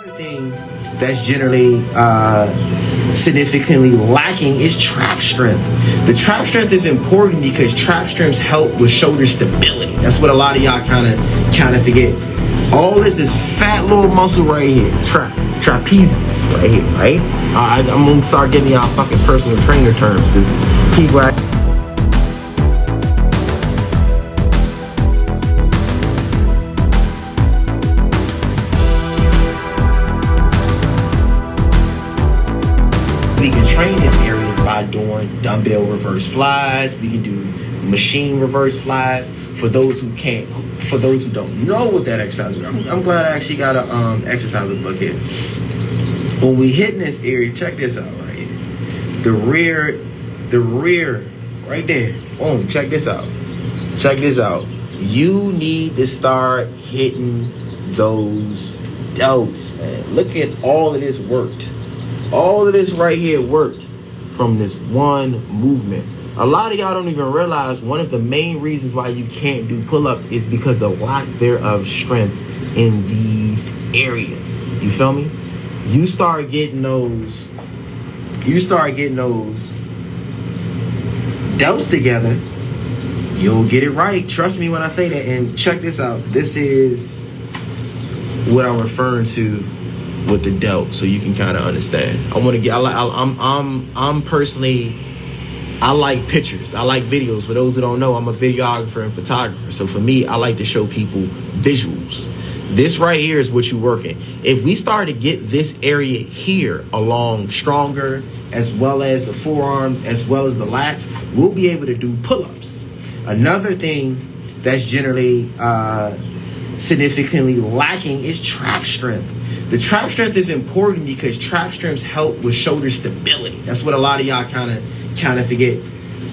Another thing that's generally significantly lacking is trap strength. The trap strength is important because trap strengths help with shoulder stability. That's what a lot of y'all kind of forget. All this fat little muscle right here, trapezius right here, right? I'm gonna start getting y'all fucking personal trainer terms because people. We can train these areas by doing dumbbell reverse flies. We can do machine reverse flies. For those who don't know what that exercise is, I'm glad I actually got a exercise book here. When we hit in this area, check this out right here. The rear, right there. Boom, check this out. Check this out. You need to start hitting those delts, man. Look at all of this worked. All of this right here worked from this one movement. A lot of y'all don't even realize one of the main reasons why you can't do pull-ups is because the lack thereof strength in these areas. You feel me? You start getting those delts together, you'll get it right. Trust me when I say that. And check this out. This is what I'm referring to with the delt, so you can kind of understand. I'm personally, I like pictures. I like videos. For those who don't know, I'm a videographer and photographer. So for me, I like to show people visuals. This right here is what you're working. If we start to get this area here along stronger, as well as the forearms, as well as the lats, we'll be able to do pull-ups. Another thing that's generally significantly lacking is trap strength. The trap strength is important because trap strengths help with shoulder stability. That's what a lot of y'all kind of forget.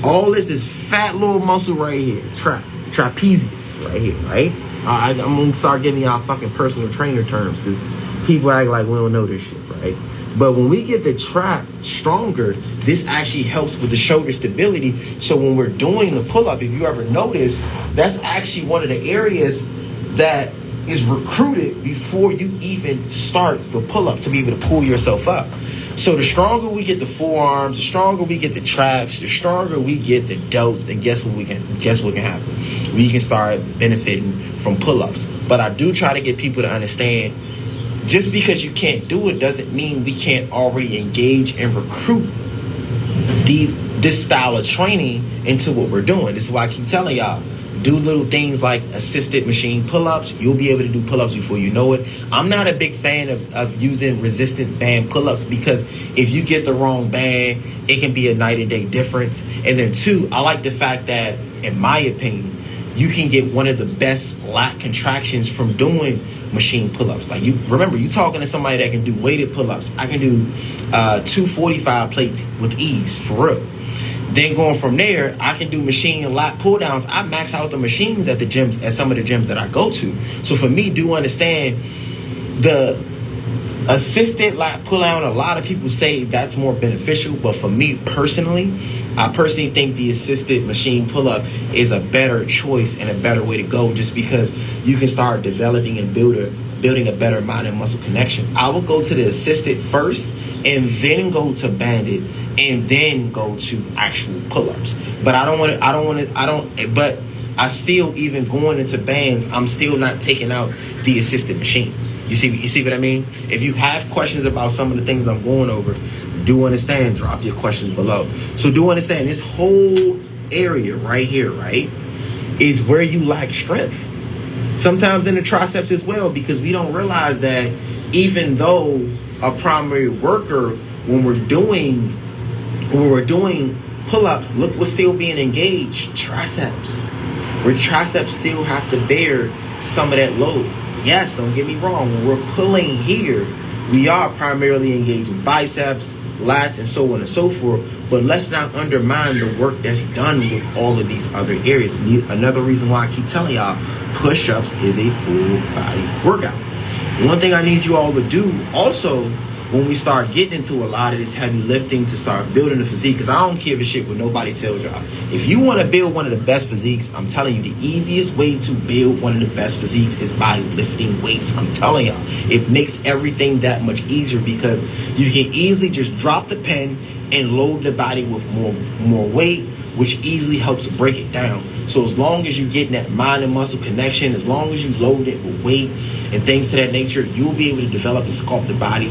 All this fat little muscle right here, trapezius right here, right? I'm gonna start giving y'all fucking personal trainer terms because people act like we don't know this shit, right? But when we get the trap stronger, this actually helps with the shoulder stability. So when we're doing the pull-up, if you ever notice, that's actually one of the areas that is recruited before you even start the pull-up to be able to pull yourself up. So the stronger we get the forearms, the stronger we get the traps, the stronger we get the delts, then guess what can happen? We can start benefiting from pull-ups. But I do try to get people to understand, just because you can't do it doesn't mean we can't already engage and recruit this style of training into what we're doing. This is why I keep telling y'all, do little things like assisted machine pull-ups. You'll be able to do pull-ups before you know it. I'm not a big fan of using resistant band pull-ups because if you get the wrong band, it can be a night and day difference. And then two, I like the fact that, in my opinion, you can get one of the best lat contractions from doing machine pull-ups. Like, you remember, you talking to somebody that can do weighted pull-ups. I can do 245 plates with ease, for real. Then going from there, I can do machine lat pull downs. I max out the machines at the gyms, at some of the gyms that I go to. So for me, do understand the assisted lat pull down. A lot of people say that's more beneficial, but for me personally, I personally think the assisted machine pull up is a better choice and a better way to go, just because you can start developing and building a better mind and muscle connection. I will go to the assisted first, and then go to banded, and then go to actual pull-ups. But but I still, even going into bands, I'm still not taking out the assisted machine. You see what I mean? If you have questions about some of the things I'm going over, do understand, drop your questions below. So do understand, this whole area right here, right, is where you lack strength. Sometimes in the triceps as well, because we don't realize that even though a primary worker, when we're doing pull-ups, look what's still being engaged, triceps. Where triceps still have to bear some of that load. Yes, don't get me wrong, when we're pulling here, we are primarily engaging biceps, lats, and so on and so forth. But let's not undermine the work that's done with all of these other areas. Another reason why I keep telling y'all, push-ups is a full body workout. One thing I need you all to do also when we start getting into a lot of this heavy lifting to start building a physique, because I don't give a shit what nobody tells y'all. If you want to build one of the best physiques, I'm telling you, the easiest way to build one of the best physiques is by lifting weights. I'm telling y'all, it makes everything that much easier because you can easily just drop the pen and load the body with more weight, which easily helps break it down. So as long as you're getting that mind and muscle connection, as long as you load it with weight and things to that nature, you'll be able to develop and sculpt the body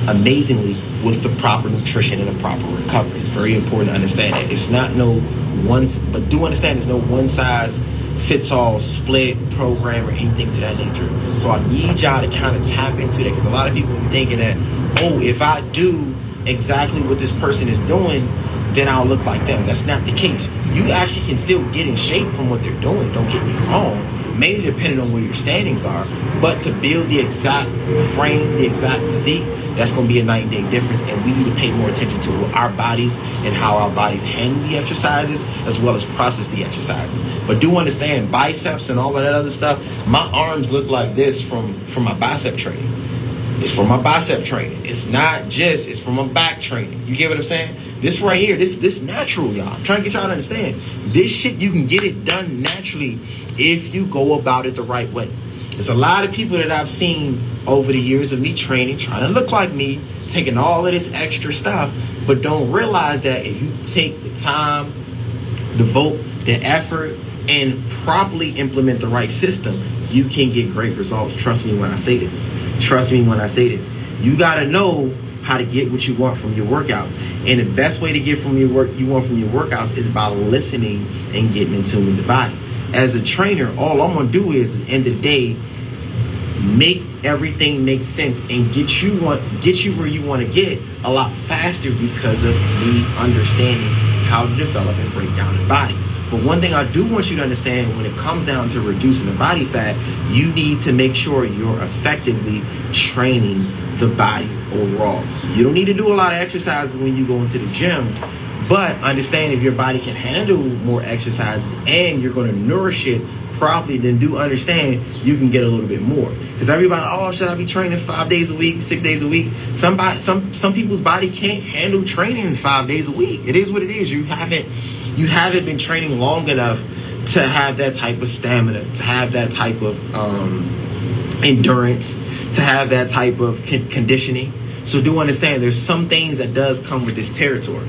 amazingly with the proper nutrition and the proper recovery. It's very important to understand that. It's not but do understand there's no one size fits all split program or anything to that nature. So I need y'all to kind of tap into that, because a lot of people be thinking that, oh, if I do exactly what this person is doing, then I'll look like them. That's not the case. You actually can still get in shape from what they're doing, don't get me wrong, mainly depending on where your standings are. But to build the exact frame, the exact physique, that's going to be a night and day difference. And we need to pay more attention to our bodies and how our bodies handle the exercises as well as process the exercises. But do understand, biceps and all of that other stuff, my arms look like this from my bicep training. It's from my bicep training. It's not just, it's from my back training. You get what I'm saying? This right here, this natural, y'all. I'm trying to get y'all to understand. This shit, you can get it done naturally if you go about it the right way. There's a lot of people that I've seen over the years of me training, trying to look like me, taking all of this extra stuff, but don't realize that if you take the time, devote the effort, and properly implement the right system, you can get great results. Trust me when I say this. Trust me when I say this. You got to know how to get what you want from your workouts. And the best way to get from your workouts is by listening and getting in tune with the body. As a trainer, all I'm going to do is, at the end of the day, make everything make sense and get you where you want to get a lot faster because of me understanding how to develop and break down the body. But one thing I do want you to understand, when it comes down to reducing the body fat, you need to make sure you're effectively training the body overall. You don't need to do a lot of exercises when you go into the gym, but understand if your body can handle more exercises and you're going to nourish it properly, then do understand you can get a little bit more. Because everybody, oh, should I be training 5 days a week, 6 days a week? Some people's body can't handle training 5 days a week. It is what it is. You haven't been training long enough to have that type of stamina, to have that type of endurance, to have that type of conditioning. So do understand there's some things that does come with this territory.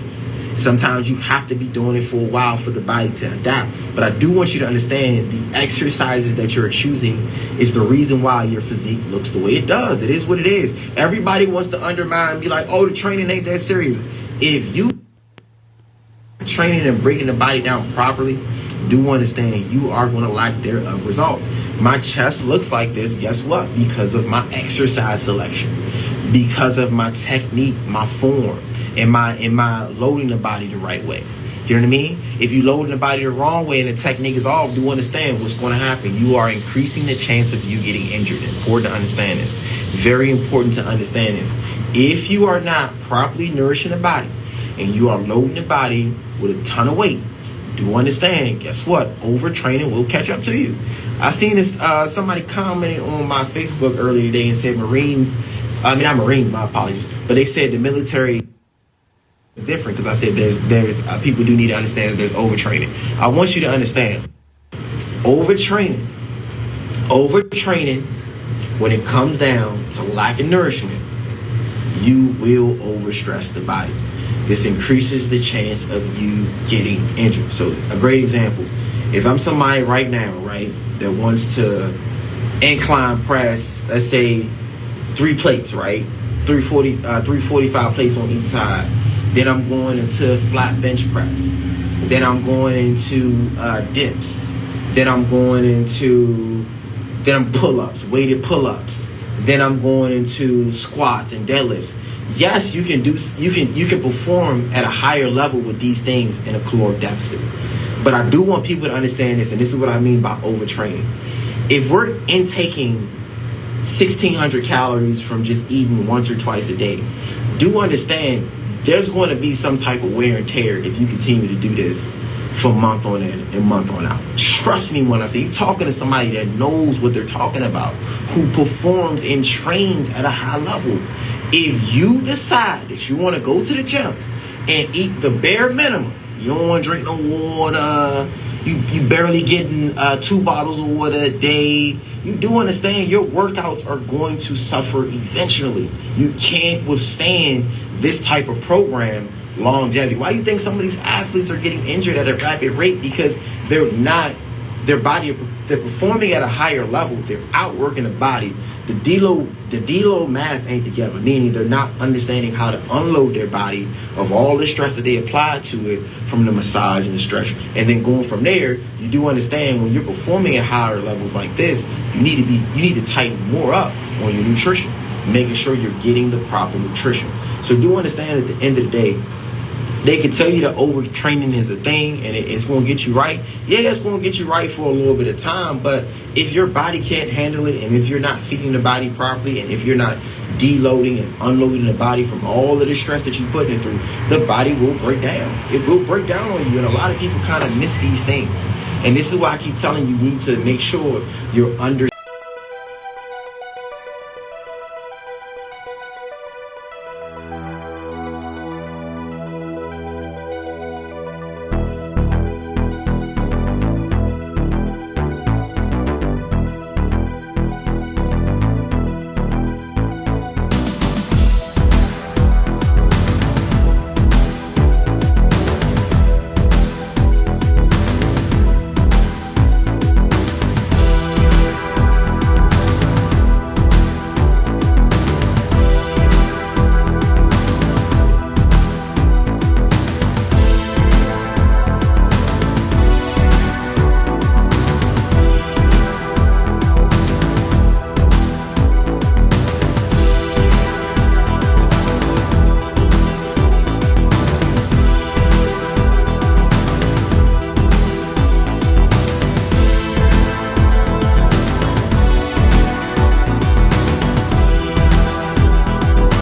Sometimes you have to be doing it for a while for the body to adapt. But I do want you to understand the exercises that you're choosing is the reason why your physique looks the way it does. It is what it is. Everybody wants to undermine and be like, oh, the training ain't that serious. If you training and breaking the body down properly, do understand you are going to lack their results. My chest looks like this, guess what? Because of my exercise selection, because of my technique, my form, and my loading the body the right way. You know what I mean? If you loading the body the wrong way and the technique is off, do understand what's going to happen. You are increasing the chance of you getting injured. Important to understand this. Very important to understand this. If you are not properly nourishing the body and you are loading the body with a ton of weight, do understand, guess what? Overtraining will catch up to you. I seen this, somebody commented on my Facebook earlier today and said not Marines, my apologies, but they said the military is different, because I said there's people do need to understand that there's overtraining. I want you to understand, overtraining, when it comes down to lack of nourishment, you will overstress the body. This increases the chance of you getting injured. So a great example, if I'm somebody right now, right, that wants to incline press, let's say 3 plates, right, 345 plates on each side, then I'm going into flat bench press, then I'm going into dips, then I'm pull-ups, weighted pull-ups, then I'm going into squats and deadlifts. Yes, you can perform at a higher level with these things in a caloric deficit. But I do want people to understand this, and this is what I mean by overtraining. If we're intaking 1,600 calories from just eating once or twice a day, do understand there's going to be some type of wear and tear if you continue to do this for month on in and month on out. Trust me when I say, you're talking to somebody that knows what they're talking about, who performs and trains at a high level. If you decide that you want to go to the gym and eat the bare minimum, you don't want to drink no water, you barely getting 2 bottles of water a day, you do understand your workouts are going to suffer eventually. You can't withstand this type of program longevity. Why do you think some of these athletes are getting injured at a rapid rate? Because they're performing at a higher level. They're outworking the body. The deload math ain't together, meaning they're not understanding how to unload their body of all the stress that they apply to it from the massage and the stretch. And then going from there, you do understand when you're performing at higher levels like this, you need to tighten more up on your nutrition, making sure you're getting the proper nutrition. So do understand at the end of the day, they can tell you that overtraining is a thing and it's going to get you right. Yeah, it's going to get you right for a little bit of time, but if your body can't handle it, and if you're not feeding the body properly, and if you're not deloading and unloading the body from all of the stress that you're putting it through, the body will break down. It will break down on you, and a lot of people kind of miss these things. And this is why I keep telling you, you need to make sure you're under